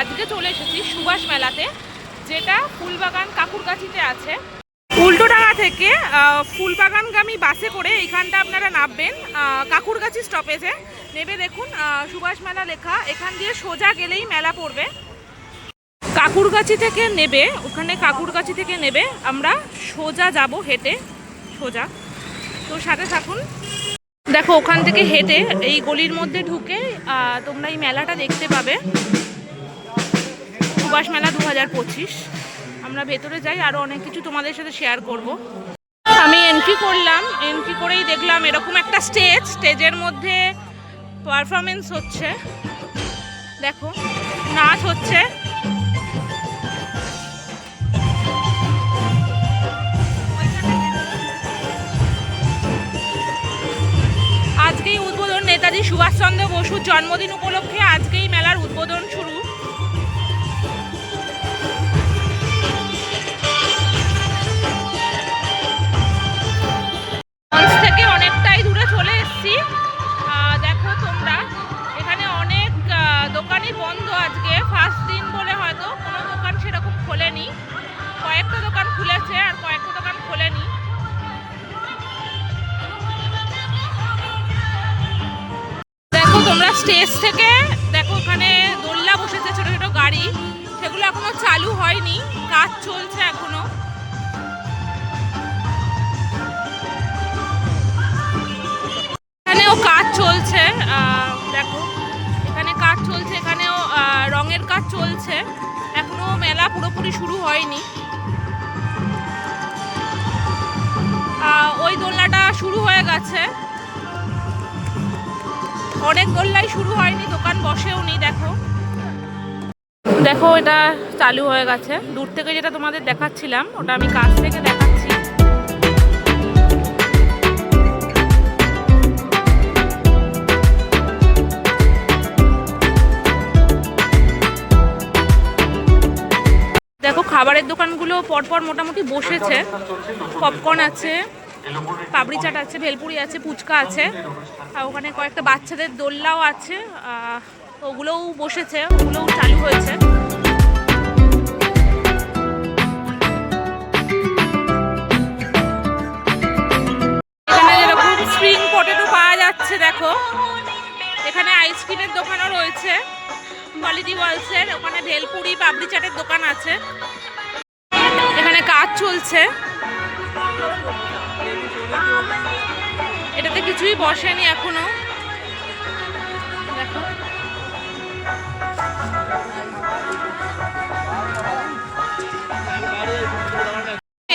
আজকে চলে এসেছি সুভাষ মেলাতে, যেটা ফুলবাগান কাকুরগাছিতে আছে। উল্টোডাঙ্গা থেকে ফুলবাগানগামী বাসে করে এইখানটা আপনারা নামবেন, কাকুরগাছি স্টপেজে নেবে। দেখুন সুভাষ মেলা লেখা, এখান দিয়ে সোজা গেলেই মেলা পড়বে। কাকুরগাছি থেকে নেবে, ওখানে কাকুরগাছি থেকে নেবে, আমরা সোজা যাব হেঁটে সোজা। তো সাথে থাকুন। দেখো ওখান থেকে হেঁটে এই গলির মধ্যে ঢুকে তোমরা এই মেলাটা দেখতে পাবে, সুভাষ মেলা 2025। আমরা ভেতরে যাই, আরও অনেক কিছু তোমাদের সাথে শেয়ার করব। আমি এন্ট্রি করলাম, এন্ট্রি করেই দেখলাম এরকম একটা স্টেজের মধ্যে পারফরমেন্স হচ্ছে। দেখো নাচ হচ্ছে। আজকেই উদ্বোধন, নেতাজি সুভাষচন্দ্র বসুর জন্মদিন উপলক্ষে আজকেই মেলার উদ্বোধন শুরু। মঞ্চ থেকে অনেকটাই দূরে চলে এসেছি। দেখো তোমরা এখানে অনেক দোকানই বন্ধ, আজকে ফার্স্ট দিন বলে হয়তো কোনো দোকান সেরকম খোলেনি। কয়েকটা দোকান খুলেছে আর কয়েকটা দোকান খোলেনি। দেখো তোমরা স্টেজ থেকে দেখো ওখানে দোলনা বসেছে, ছোট ছোট গাড়ি, সেগুলো এখনো চালু হয়নি, কাজ চলছে এখনো। এখানেও কাজ চলছে, দেখো এখানে কাজ চলছে, এখানেও রঙের কাজ চলছে, এখনো মেলা পুরোপুরি শুরু হয়নি। ওই দোলনাটা শুরু হয়ে গেছে, অনেক দোলনাই শুরু হয়নি, দোকান বসেও নি। দেখো দেখো এটা চালু হয়ে গেছে। দূর থেকে যেটা তোমাদের দেখাচ্ছিলাম ওটা আমি কাছ থেকে দেখাচ্ছি। দেখো খাবারের দোকানগুলো পরপর মোটামুটি বসেছে। পপকর্ন আছে, পাপড়ি চাট আছে, ভেলপুরি আছে, ফুচকা আছে, আর ওখানে কয়েকটা বাচ্চাদের দোলনাও আছে, ওগুলোও বসেছে, ওগুলোও চালু হয়েছে। এখানে যেরকম স্প্রিং পটেটো পাওয়া যাচ্ছে, দেখো এখানে আইসক্রিমের দোকানও রয়েছে, কোয়ালিটি ওয়ালসের, ওখানে ভেলপুরি পাপড়ি চাটের দোকান আছে। এখানে কাজ চলছে, এটাতে কিছুই বসেনি এখনো। দেখো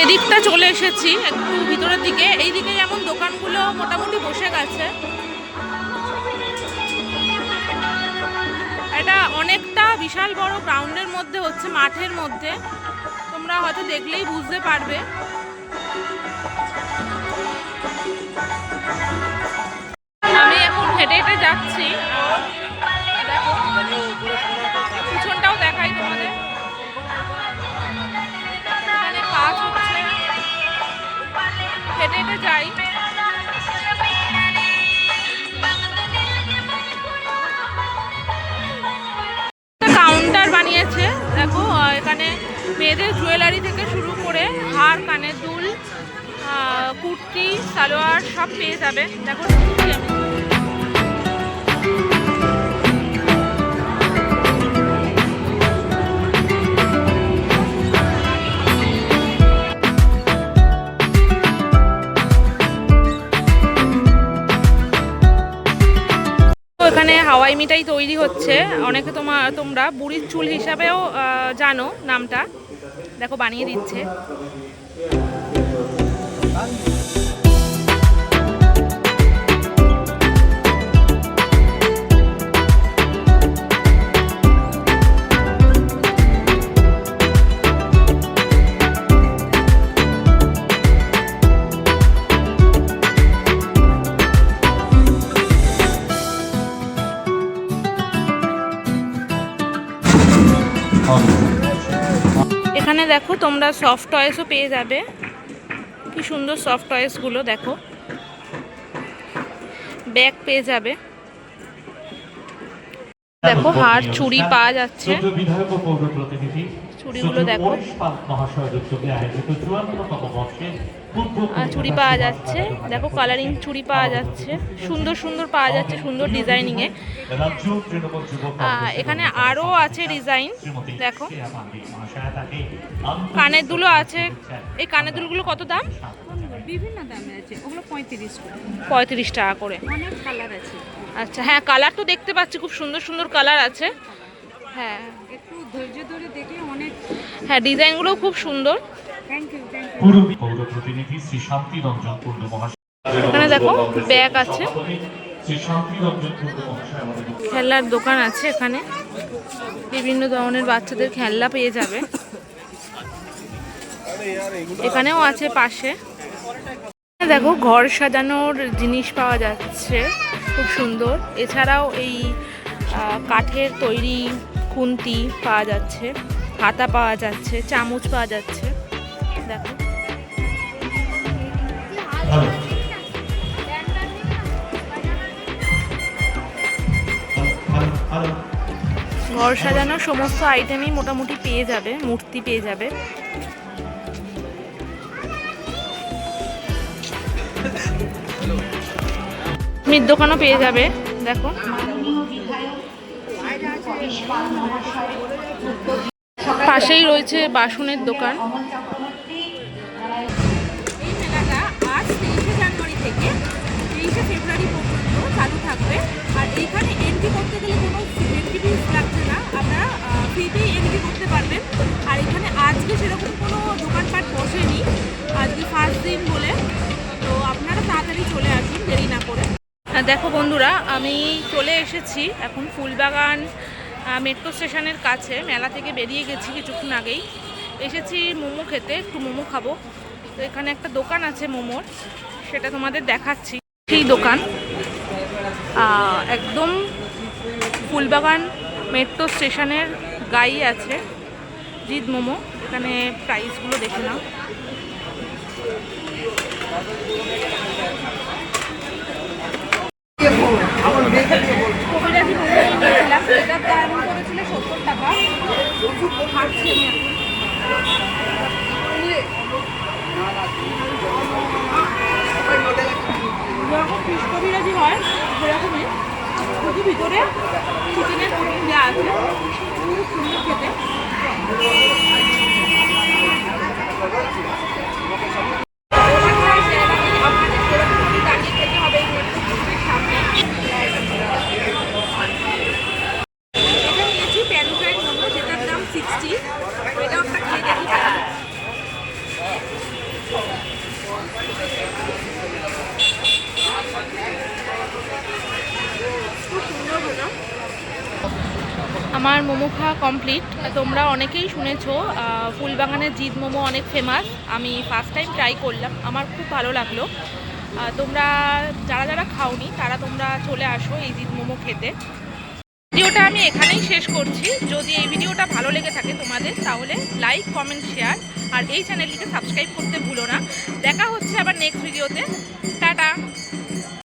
এদিকটা চলে এসেছি একটু ভিতরের দিকে, এইদিকে যেমন দোকানগুলো মোটামুটি বসে গেছে। এটা অনেকটা বিশাল বড় গ্রাউন্ডের মধ্যে হচ্ছে, মাঠের মধ্যে, তোমরা হয়তো দেখলেই বুঝতে পারবে। আমি এখন হেঁটে হেঁটে যাচ্ছি, দেখো পিছনটাও দেখাই তোমাদের। এখানে কাজ হচ্ছে, হেঁটে হেঁটে যাই। কাউন্টার বানিয়েছে, দেখো এখানে মেয়েদের জুয়েলারি থেকে শুরু করে হার, কানের দুল, কুর্তি, সালোয়ার সব পেয়ে যাবে। দেখো এখানে হাওয়াই মিঠাই তৈরি হচ্ছে, অনেকে তোমরা বুড়ির চুল হিসাবেও জানো নামটা। দেখো বানিয়ে দিচ্ছে। এখানে দেখো তোমরা সফট টয়েসও পেয়ে যাবে, কি সুন্দর সফট টয়েসগুলো, দেখো ব্যাগ পেয়ে যাবে। দেখো হার চুড়ি পাওয়া যাচ্ছে, বিধায়ক ও পৌর প্রতিনিধি চুড়িগুলো দেখো, মহাশয়ের উদ্যোগে আয়োজিত 54তম বর্ষের চুড়ি পাওয়া যাচ্ছে। দেখো কালারিং চুড়ি পাওয়া যাচ্ছে, সুন্দর সুন্দর পাওয়া যাচ্ছে, সুন্দর ডিজাইনিংয়ে। এখানে আরও আছে ডিজাইন, দেখো কানের দুলও আছে। এই কানের দুলগুলো কত দাম? বিভিন্ন দামে আছে, ওগুলো 35 টাকা। 35 টাকা করে। অনেক কালার আছে। আচ্ছা, হ্যাঁ কালার তো দেখতে পাচ্ছি, খুব সুন্দর সুন্দর কালার আছে। হ্যাঁ একটু ধৈর্য ধরে দেখলে অনেক। হ্যাঁ ডিজাইনগুলোও খুব সুন্দর। Thank you. পৌর প্রতিনিধি শ্রী শান্তি রঞ্জন কুণ্ডু মহাশয়। এখানে দেখো ব্যাগ আছে, শ্রী শান্তি রঞ্জন কুণ্ডু মহাশয় আমাদের খেলনার দোকান আছে। এখানে বিভিন্ন ধরনের বাচ্চাদের খেলনা পেয়ে যাবে। এখানেও আছে পাশে। দেখো ঘর সাজানোর জিনিস পাওয়া যাচ্ছে, খুব সুন্দর। এছাড়াও এই কাঠের তৈরি খুন্তি পাওয়া যাচ্ছে, হাতা পাওয়া যাচ্ছে, চামচ পাওয়া যাচ্ছে। দেখো ঘর সাজানোর সমস্ত আইটেমই মোটামুটি পেয়ে যাবে, মূর্তি পেয়ে যাবে। মিট দোকানও পেয়ে যাবে। দেখো পাশেই রয়েছে বাসনের দোকান। এই মেলাটা আজ 23শে জানুয়ারি থেকে 23শে ফেব্রুয়ারি পর্যন্ত চালু থাকবে। আর এইখানে এন্ট্রি করতে গেলে কোনো এন্ট্রি ফিস লাগছে না, আপনারা ফ্রিতেই এন্ট্রি করতে পারবেন। আর এখানে আজকে সেরকম কোনো দোকানপাট বসেনি, আজকে ফার্স্ট দিন বলে, তো আপনারা তাড়াতাড়ি চলে আসুন দেরি না করে। দেখো বন্ধুরা, আমি চলে এসেছি এখন ফুলবাগান মেট্রো স্টেশনের কাছে। মেলা থেকে বেরিয়ে গেছি কিছুক্ষণ আগেই, এসেছি মোমো খেতে, একটু মোমো খাবো। তো এখানে একটা দোকান আছে মোমোর, সেটা তোমাদের দেখাচ্ছি। সেই দোকান একদম ফুলবাগান মেট্রো স্টেশনের গায়ে আছে জিৎ মোমো। এখানে প্রাইসগুলো দেখে নাও। কবিরাজি মোমো নিয়েছিলাম, এটার দাম করেছিল 70 টাকা। খাচ্ছি আমি যেরকম ফিশ কবিরাজি হয় সেরকমই, শুধু ভিতরে চিকেনের পুডিং দেওয়া আছে, খুব সুন্দর খেতে। যেটার দাম 60, এটাও একটা খেয়ে দেখি। আমার মোমো খাওয়া কমপ্লিট। তোমরা অনেকেই শুনেছো ফুলবাগানের জিৎ মোমো অনেক ফেমাস। আমি ফার্স্ট টাইম ট্রাই করলাম, আমার খুব ভালো লাগলো। তোমরা যারা যারা খাওনি তারা তোমরা চলে আসো এই জিৎ মোমো খেতে। ভিডিওটা আমি এখানেই শেষ করছি। যদি এই ভিডিওটা ভালো লেগে থাকে তোমাদের, তাহলে লাইক, কমেন্ট, শেয়ার আর এই চ্যানেলটিকে সাবস্ক্রাইব করতে ভুলো না। দেখা হচ্ছে আবার নেক্সট ভিডিওতে। টাটা।